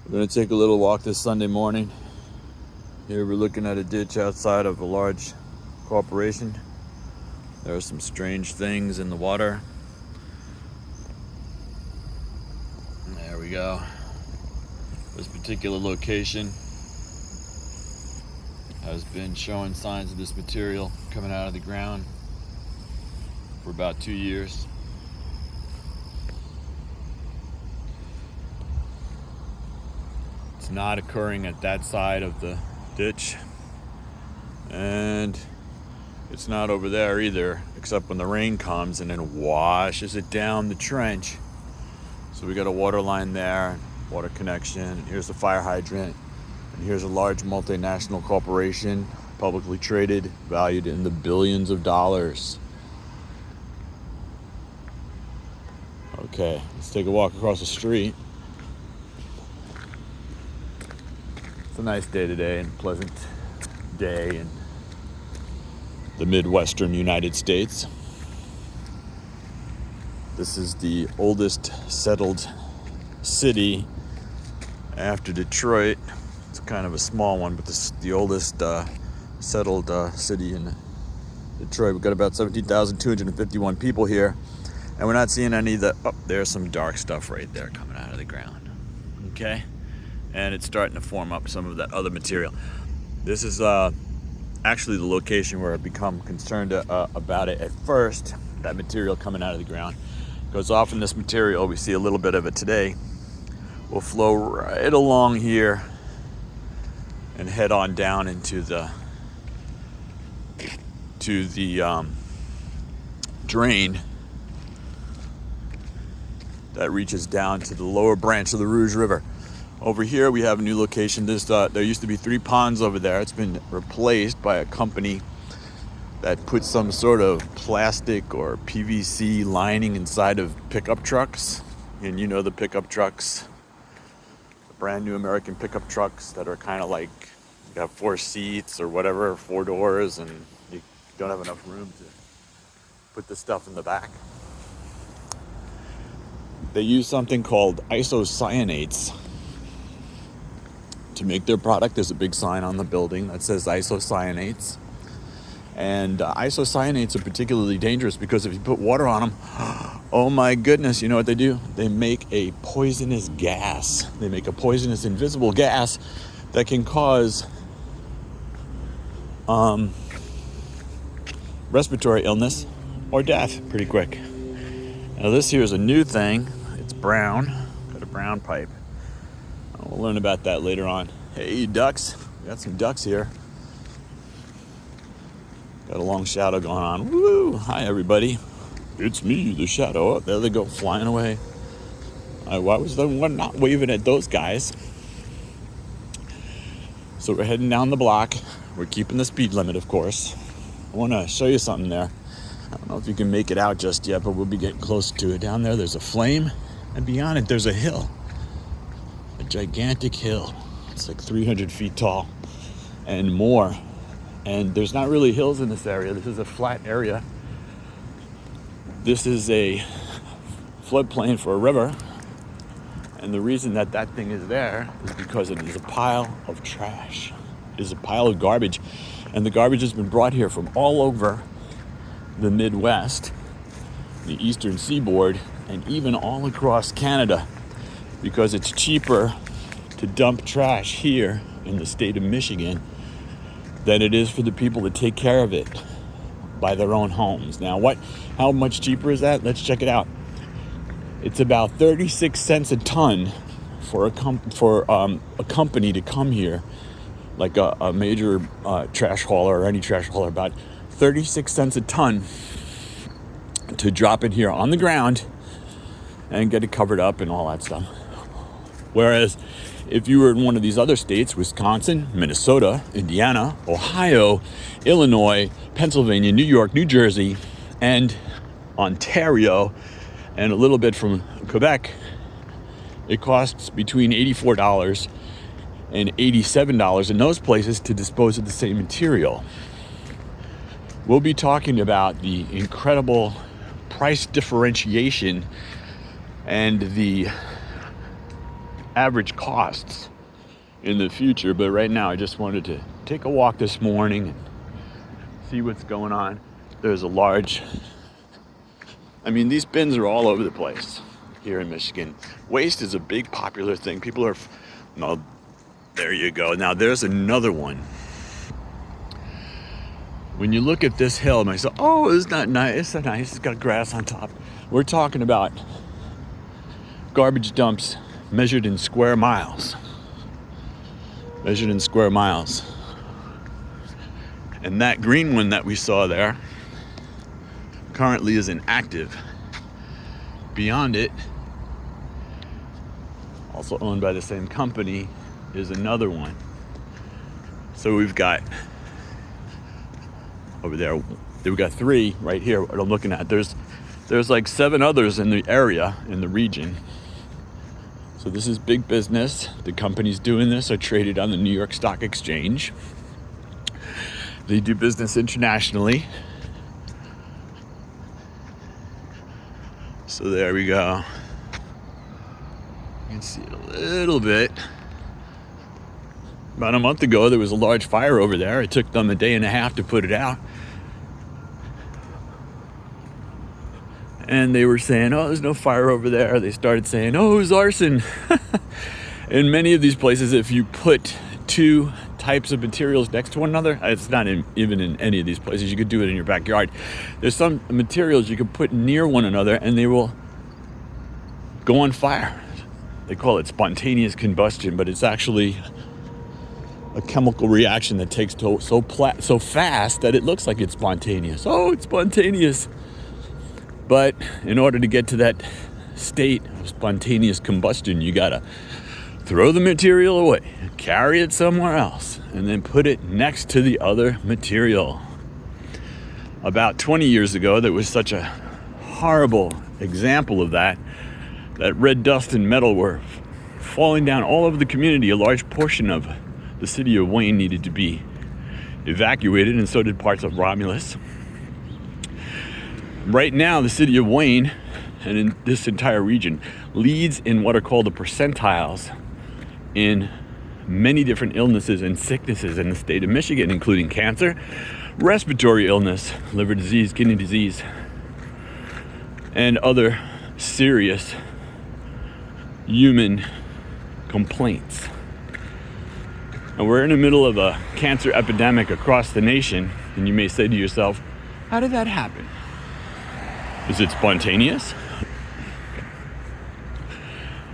We're going to take a little walk this Sunday morning. Here we're looking at a ditch outside of a large corporation. There are some strange things in the water. There we go. This particular location has been showing signs of this material coming out of the ground for about 2 years. It's not occurring at that side of the ditch, and it's not over there either, except when the rain comes and then washes it down the trench. So we got a water line there, water connection, and here's the fire hydrant, and here's a large multinational corporation, publicly traded, valued in the billions of dollars. Okay, let's take a walk across the street. It's a nice day today, and pleasant day in the Midwestern United States. This is the oldest settled city after Detroit. It's kind of a small one, but this is the oldest settled city in Detroit. We've got about 17,251 people here, and we're not seeing any of the... Oh, there's some dark stuff right there coming out of the ground. Okay? And it's starting to form up some of that other material. This is actually the location where I've become concerned about it at first. That material coming out of the ground, because often this material, we see a little bit of it today, will flow right along here and head on down into the drain that reaches down to the lower branch of the Rouge River. Over here we have a new location. There used to be 3 ponds over there. It's been replaced by a company that puts some sort of plastic or PVC lining inside of pickup trucks. And you know the pickup trucks, the brand new American pickup trucks that are kind of like, you have 4 seats or whatever, 4 doors, and you don't have enough room to put the stuff in the back. They use something called isocyanates to make their product. There's a big sign on the building that says isocyanates. And isocyanates are particularly dangerous because if you put water on them, oh my goodness, you know what they do? They make a poisonous gas. They make a poisonous invisible gas that can cause respiratory illness or death pretty quick. Now this here is a new thing. It's brown, got a brown pipe. We'll learn about that later on. Hey, ducks. We got some ducks here. Got a long shadow going on. Woo! Hi, everybody. It's me, the shadow. Oh, there they go, flying away. Why was the one not waving at those guys? So we're heading down the block. We're keeping the speed limit, of course. I want to show you something there. I don't know if you can make it out just yet, but we'll be getting close to it. Down there, there's a flame, and beyond it, there's a hill. A gigantic hill. It's like 300 feet tall and more. And there's not really hills in this area. This is a flat area. This is a floodplain for a river. And the reason that that thing is there is because it is a pile of trash. It is a pile of garbage. And the garbage has been brought here from all over the Midwest, the Eastern Seaboard, and even all across Canada, because it's cheaper to dump trash here in the state of Michigan than it is for the people to take care of it by their own homes. Now, how much cheaper is that? Let's check it out. It's about 36 cents a ton for a company to come here, like a major trash hauler or any trash hauler, about 36 cents a ton to drop it here on the ground and get it covered up and all that stuff. Whereas if you were in one of these other states, Wisconsin, Minnesota, Indiana, Ohio, Illinois, Pennsylvania, New York, New Jersey, and Ontario, and a little bit from Quebec, it costs between $84 and $87 in those places to dispose of the same material. We'll be talking about the incredible price differentiation and the average costs in the future. But right now I just wanted to take a walk this morning and see what's going on. There's a large, I mean, these bins are all over the place here in Michigan. Waste is a big popular thing. People are, no, there you go. Now there's another one. When you look at this hill, and I say, oh, it's not nice. It's not nice. It's got grass on top. We're talking about garbage dumps measured in square miles. Measured in square miles. And that green one that we saw there currently is inactive. Beyond it, also owned by the same company, is another one. So we've got over there, we've got 3 right here, what I'm looking at. There's like 7 others in the area, in the region. So this is big business. The companies doing this are traded on the New York Stock Exchange. They do business internationally. So there we go. You can see it a little bit. About a month ago, there was a large fire over there. It took them a day and a half to put it out. And they were saying, oh, there's no fire over there. They started saying, oh, it was arson. In many of these places, if you put 2 types of materials next to one another, it's not even in any of these places. You could do it in your backyard. There's some materials you can put near one another and they will go on fire. They call it spontaneous combustion, but it's actually a chemical reaction that takes so fast that it looks like it's spontaneous. Oh, it's spontaneous. But in order to get to that state of spontaneous combustion, you gotta throw the material away, carry it somewhere else, and then put it next to the other material. About 20 years ago, there was such a horrible example of that red dust and metal were falling down all over the community. A large portion of the city of Wayne needed to be evacuated, and so did parts of Romulus. Right now, the city of Wayne, and in this entire region, leads in what are called the percentiles in many different illnesses and sicknesses in the state of Michigan, including cancer, respiratory illness, liver disease, kidney disease, and other serious human complaints. And we're in the middle of a cancer epidemic across the nation, and you may say to yourself, how did that happen? Is it spontaneous?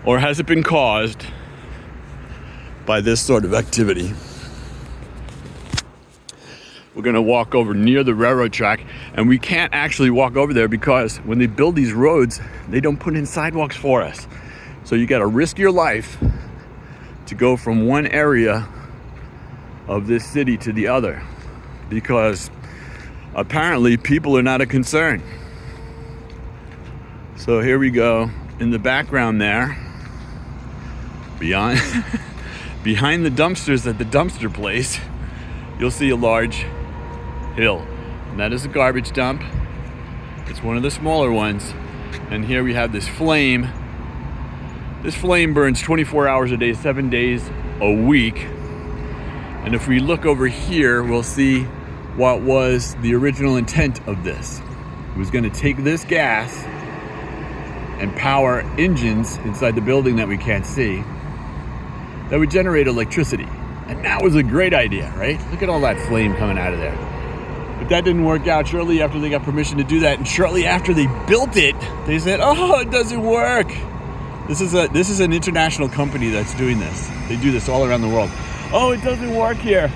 Or has it been caused by this sort of activity? We're going to walk over near the railroad track, and we can't actually walk over there because when they build these roads, they don't put in sidewalks for us. So you got to risk your life to go from one area of this city to the other because apparently people are not a concern. So here we go. In the background there, behind the dumpsters at the dumpster place, you'll see a large hill. And that is a garbage dump. It's one of the smaller ones. And here we have this flame. This flame burns 24 hours a day, 7 days a week. And if we look over here, we'll see what was the original intent of this. It was going to take this gas and power engines inside the building that we can't see that would generate electricity. And that was a great idea, right? Look at all that flame coming out of there. But that didn't work out. Shortly after they got permission to do that, and shortly after they built it, they said, oh, it doesn't work. This is an international company that's doing this. They do this all around the world. Oh, it doesn't work here.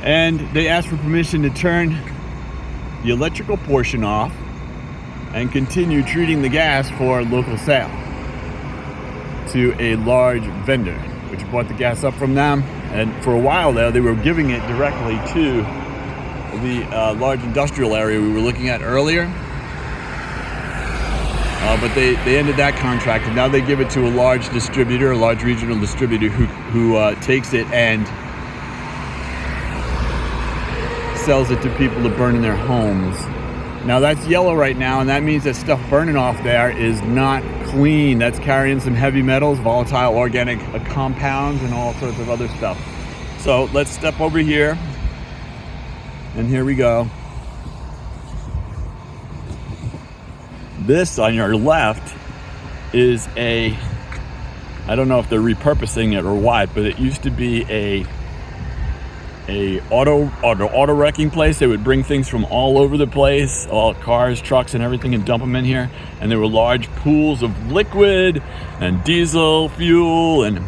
And they asked for permission to turn the electrical portion off and continue treating the gas for local sale to a large vendor, which bought the gas up from them. And for a while there, they were giving it directly to the large industrial area we were looking at earlier. But they ended that contract, and now they give it to a large distributor, a large regional distributor who takes it and sells it to people to burn in their homes. Now that's yellow right now, and that means that stuff burning off there is not clean. That's carrying some heavy metals, volatile organic compounds, and all sorts of other stuff. So let's step over here, and here we go. This on your left is I don't know if they're repurposing it or what, but it used to be a auto wrecking place. They would bring things from all over the place, all cars, trucks, and everything, and dump them in here. And there were large pools of liquid and diesel fuel and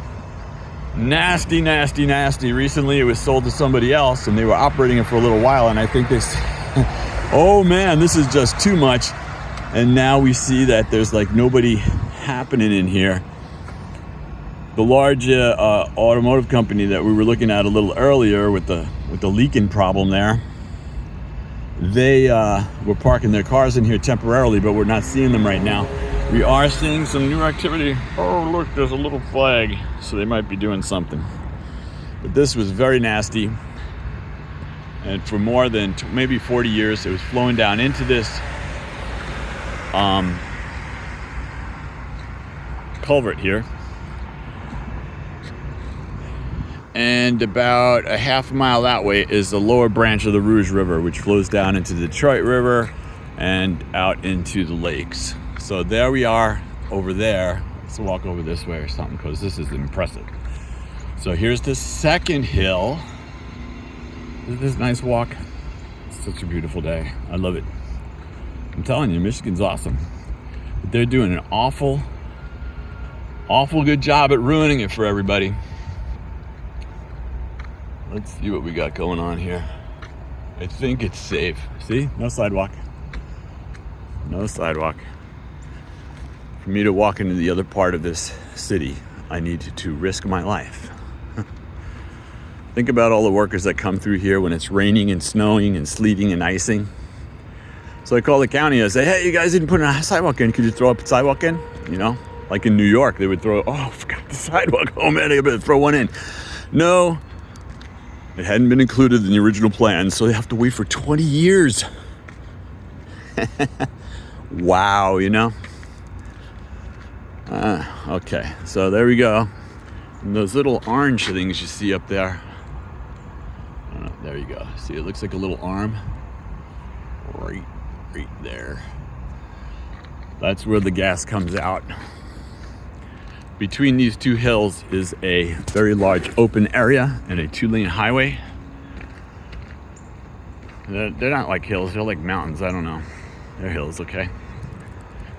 nasty. Recently it was sold to somebody else, and they were operating it for a little while, and I think they oh man, this is just too much. And now we see that there's like nobody happening in here. The large automotive company that we were looking at a little earlier with the leaking problem there, they were parking their cars in here temporarily, but we're not seeing them right now. We are seeing some new activity. Oh, look, there's a little flag, so they might be doing something. But this was very nasty, and for more than maybe 40 years, it was flowing down into this culvert here. And about a half mile that way is the lower branch of the Rouge River, which flows down into the Detroit River and out into the lakes. So there we are over there. Let's walk over this way or something, because this is impressive. So here's the second hill. Isn't this a nice walk? It's such a beautiful day. I love it. I'm telling you, Michigan's awesome. But they're doing an awful good job at ruining it for everybody. Let's see what we got going on here. I think it's safe. See? No sidewalk. No sidewalk. For me to walk into the other part of this city, I need to risk my life. Think about all the workers that come through here when it's raining and snowing and sleeting and icing. So I call the county, I say, hey, you guys didn't put a sidewalk in. Could you throw a sidewalk in? You know, like in New York, they would throw, oh, I forgot the sidewalk. Oh man, I better throw one in. No, it hadn't been included in the original plan, so they have to wait for 20 years. Wow, you know? Okay, so there we go. And those little orange things you see up there. There you go. See, it looks like a little arm. Right there. That's where the gas comes out. Between these two hills is a very large open area and a 2-lane highway. They're not like hills, they're like mountains. I don't know. They're hills, okay?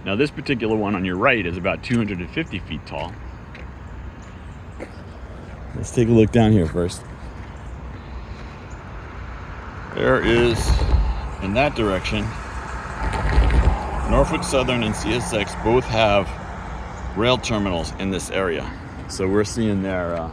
Now this particular one on your right is about 250 feet tall. Let's take a look down here first. There is, in that direction, Norfolk Southern and CSX both have rail terminals in this area. So we're seeing their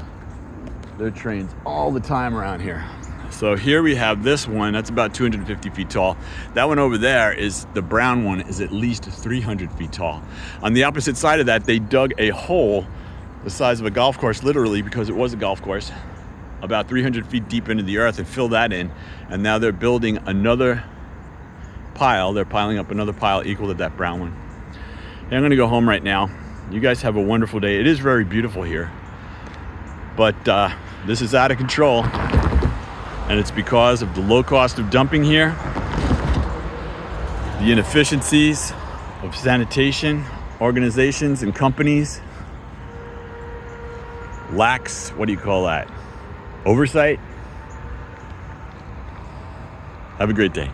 trains all the time around here. So here we have this one, that's about 250 feet tall. That one over there is, the brown one, is at least 300 feet tall. On the opposite side of that, they dug a hole the size of a golf course, literally, because it was a golf course, about 300 feet deep into the earth, and filled that in. And now they're building another pile. They're piling up another pile equal to that brown one. Hey, I'm gonna go home right now. You guys have a wonderful day. It is very beautiful here, but this is out of control. And it's because of the low cost of dumping here, the inefficiencies of sanitation organizations and companies, lacks, what do you call that? Oversight. Have a great day.